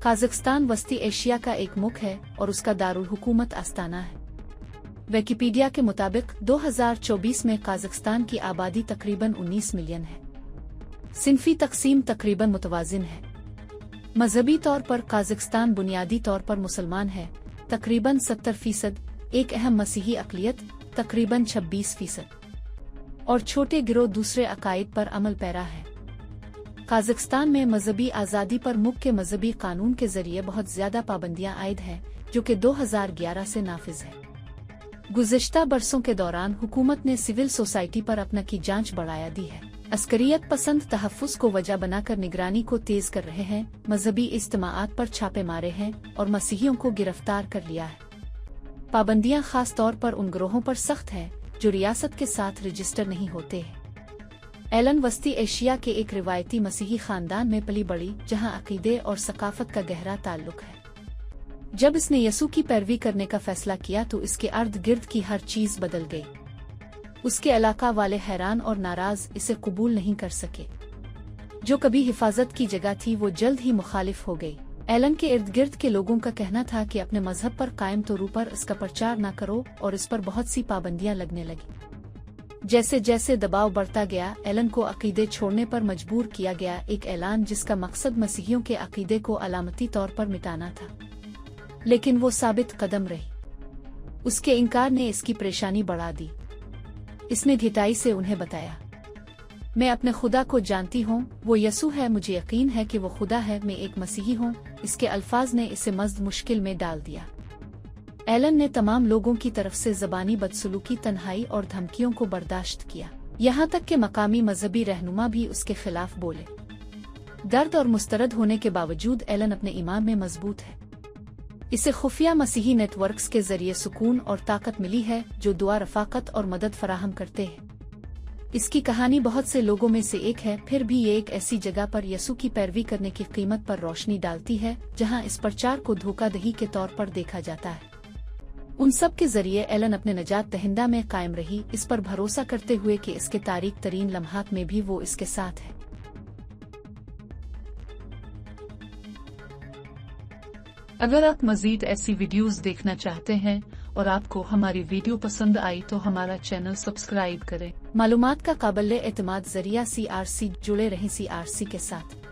काज़ाख्स्तान वस्ती एशिया का एक मुल्क है और उसका दारुल हुकूमत अस्ताना है। विकिपीडिया के मुताबिक 2024 में काज़ाख्स्तान की आबादी तकरीबन 19 मिलियन है। सिंफी तकसीम तकरीबन मुतवाजिन है। मजहबी तौर पर काज़ाख्स्तान बुनियादी तौर पर मुसलमान है, तकरीबन 70%, एक अहम मसीही अक़लियत तकरीबन 26%, और छोटे गिरोह दूसरे अकायद पर अमल पैरा है। काज़ाख्स्तान में मजहबी आज़ादी पर मुख्य मजहबी कानून के जरिए बहुत ज्यादा पाबंदियां आयद हैं, जो कि 2011 से नाफिज है। गुज़िश्ता बरसों के दौरान हुकूमत ने सिविल सोसाइटी पर अपना की जांच बढ़ाया दी है। अस्करियत पसंद तहफ़्फ़ुज़ को वजह बनाकर निगरानी को तेज कर रहे हैं, मजहबी इज्तिमाआत पर छापे मारे हैं और मसीहियों को गिरफ्तार कर लिया है। पाबंदियां खास तौर पर उन गिरोहों पर सख्त हैं जो रियासत के साथ रजिस्टर नहीं होते हैं। एलन वस्ती एशिया के एक रिवायती मसीही खानदान में पली बड़ी, जहां अकीदे और सकाफत का गहरा ताल्लुक है। जब इसने यसू की पैरवी करने का फैसला किया तो इसके अर्द गिर्द की हर चीज बदल गई। उसके इलाका वाले हैरान और नाराज इसे कबूल नहीं कर सके। जो कभी हिफाजत की जगह थी वो जल्द ही मुखालिफ हो गई। एलन के इर्द गिर्द के लोगों का कहना था कि अपने मजहब पर कायम तौर पर इसका प्रचार न करो, और इस पर बहुत सी पाबंदियां लगने लगी। जैसे जैसे दबाव बढ़ता गया, एलन को अकीदे छोड़ने पर मजबूर किया गया। एक ऐलान जिसका मकसद मसीहियों के अकीदे को अलामती तौर पर मिटाना था, लेकिन वो साबित कदम रही। उसके इनकार ने इसकी परेशानी बढ़ा दी। इसने ढिठाई से उन्हें बताया, मैं अपने खुदा को जानती हूँ, वो यसू है, मुझे यकीन है कि वो खुदा है, मैं एक मसीही हूँ। इसके अल्फाज ने इसे मज़द मुश्किल में डाल दिया। एलन ने तमाम लोगों की तरफ से ज़बानी बदसलूकी, तन्हाई और धमकियों को बर्दाश्त किया। यहाँ तक कि मकामी मजहबी रहनुमा भी उसके खिलाफ बोले। दर्द और मुस्तरद होने के बावजूद एलन अपने ईमान में मजबूत है। इसे खुफिया मसीही नेटवर्क्स के जरिए सुकून और ताकत मिली है, जो दुआ, रफाकत और मदद फराहम करते हैं। इसकी कहानी बहुत से लोगों में से एक है, फिर भी ये एक ऐसी जगह पर यसू की पैरवी करने की कीमत पर रोशनी डालती है जहाँ इस प्रचार को धोखाधड़ी के तौर पर देखा जाता है। उन सब के जरिए एलन अपने नजात दहिंदा में कायम रही, इस पर भरोसा करते हुए कि इसके तारीख तरीन लम्हात में भी वो इसके साथ है। अगर आप मजीद ऐसी वीडियोस देखना चाहते हैं और आपको हमारी वीडियो पसंद आई तो हमारा चैनल सब्सक्राइब करें। मालूमात का काबिल एतमाद जरिया CRC जुड़े रहें CRC के साथ।